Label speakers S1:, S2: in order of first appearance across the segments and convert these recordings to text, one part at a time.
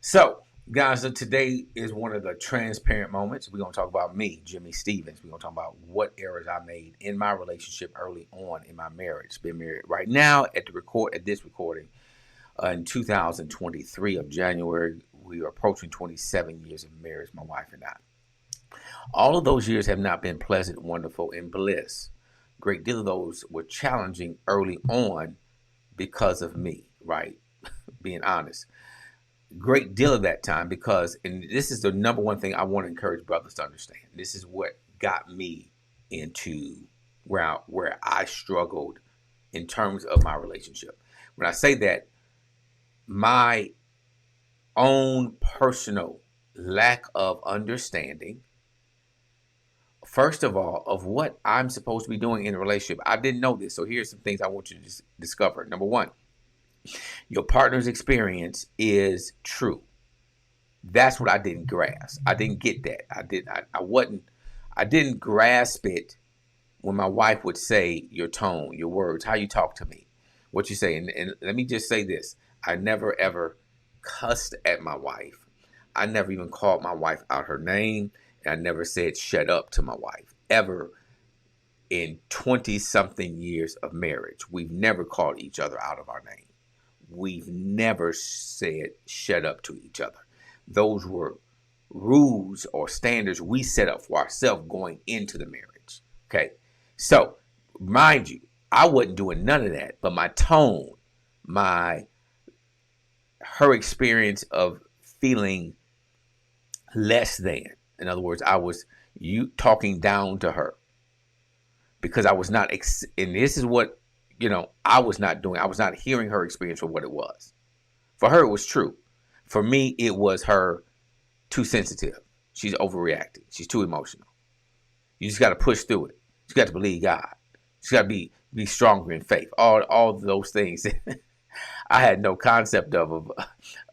S1: So, guys, today is one of the transparent moments. We're going to talk about me, Jimmy Stevens. We're going to talk about what errors I made in my relationship early on in my marriage. Been married right now at this recording in 2023 of January. We are approaching 27 years of marriage, my wife and I. All of those years have not been pleasant, wonderful, and bliss. Great deal of those were challenging early on because of me, right? Being honest. Great deal of that time because, and this is the number one thing I want to encourage brothers to understand. This is what got me into where I struggled in terms of my relationship. When I say that, my own personal lack of understanding, first of all, of what I'm supposed to be doing in a relationship. I didn't know this, so here's some things I want you to discover. Number one, your partner's experience is true. That's what I didn't grasp. I didn't get that. I didn't grasp it when my wife would say your tone, your words, how you talk to me, what you say. And let me just say this. I never ever cussed at my wife. I never even called my wife out her name. And I never said shut up to my wife ever in 20 something years of marriage. We've never called each other out of our name. We've never said shut up to each other. Those were rules or standards we set up for ourselves going into the marriage. Okay. So, mind you, I wasn't doing none of that, but my tone, her experience of feeling less than, in other words, I was talking down to her because I was not, and this is what, I was not doing. I was not hearing her experience for what it was. For her, it was true. For me, it was her too sensitive. She's overreacting. She's too emotional. You just got to push through it. You got to believe God. You got to be stronger in faith. All of those things I had no concept of.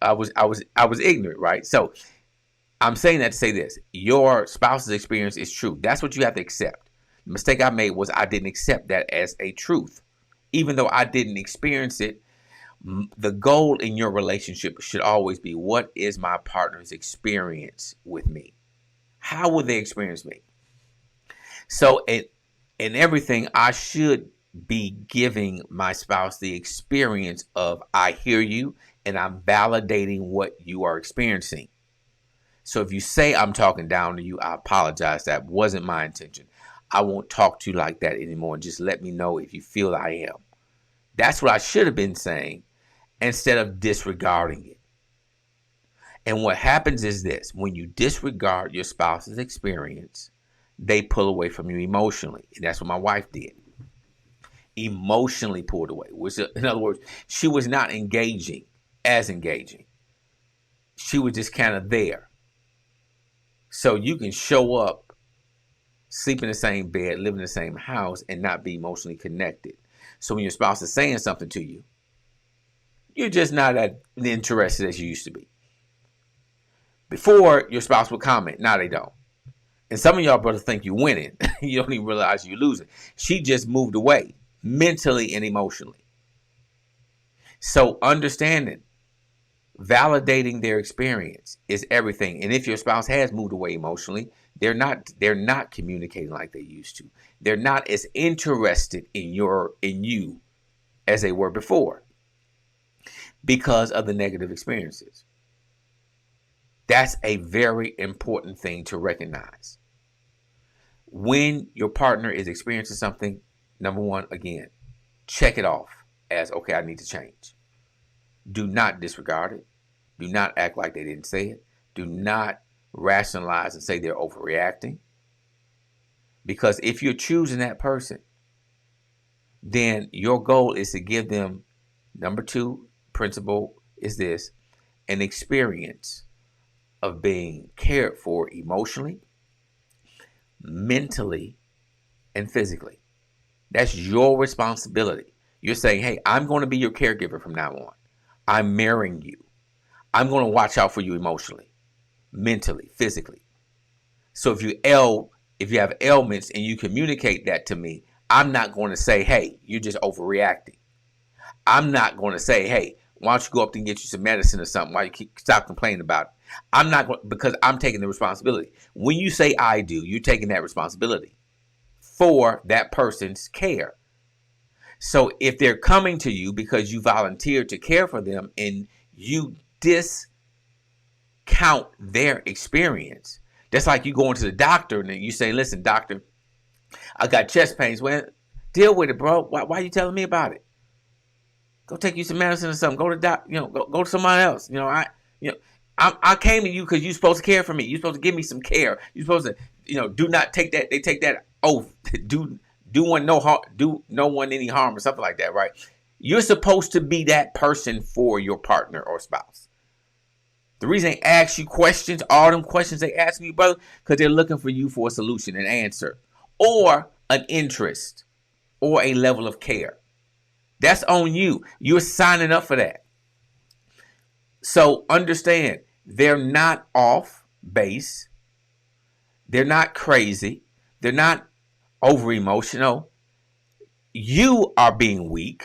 S1: I was ignorant, right? So I'm saying that to say this: your spouse's experience is true. That's what you have to accept. The mistake I made was I didn't accept that as a truth, even though I didn't experience it. The goal in your relationship should always be, what is my partner's experience with me? How will they experience me? So in everything, I should be giving my spouse the experience of, I hear you and I'm validating what you are experiencing. So if you say I'm talking down to you, I apologize. That wasn't my intention. I won't talk to you like that anymore. Just let me know if you feel I am. That's what I should have been saying, instead of disregarding it. And what happens is this: when you disregard your spouse's experience, they pull away from you emotionally. And that's what my wife did. Emotionally pulled away. Which, in other words, she was not engaging. She was just kind of there. So you can show up, sleep in the same bed, live in the same house, and not be emotionally connected. So when your spouse is saying something to you, you're just not as interested as you used to be. Before, your spouse would comment. Now they don't. And some of y'all brothers think you're winning. You don't even realize you're losing. She just moved away mentally and emotionally. So understanding, validating their experience is everything. And if your spouse has moved away emotionally, they're not communicating like they used to. They're not as interested in you as they were before, because of the negative experiences. That's a very important thing to recognize. When your partner is experiencing something, number one, again, check it off as, okay, I need to change. Do not disregard it. Do not act like they didn't say it. Do not rationalize and say they're overreacting. Because if you're choosing that person, then your goal is to give them, number two principle is this, an experience of being cared for emotionally, mentally, and physically. That's your responsibility. You're saying, hey, I'm going to be your caregiver from now on. I'm marrying you. I'm going to watch out for you emotionally, mentally, physically. So if you have ailments and you communicate that to me, I'm not going to say, hey, you're just overreacting. I'm not going to say, hey, Why don't you go up there and get you some medicine or something? Why you stop complaining about it? I'm not, because I'm taking the responsibility. When you say I do, you're taking that responsibility for that person's care. So if they're coming to you because you volunteered to care for them and you discount their experience, that's like you going to the doctor and you say, listen, doctor, I got chest pains. Well, deal with it, bro. Why are you telling me about it? Go take you some medicine or something. Go to go to somebody else. I came to you because you're supposed to care for me. You're supposed to give me some care. You're supposed to, do not take that. They take that oath. do no one any harm or something like that, right? You're supposed to be that person for your partner or spouse. The reason they ask you questions, all them questions they ask me, brother, because they're looking for you for a solution, an answer, or an interest, or a level of care. That's on you. You're signing up for that. So understand, they're not off base. They're not crazy. They're not over emotional. You are being weak.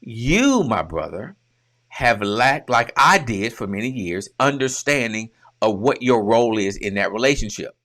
S1: You, my brother, have lacked, like I did for many years, understanding of what your role is in that relationship.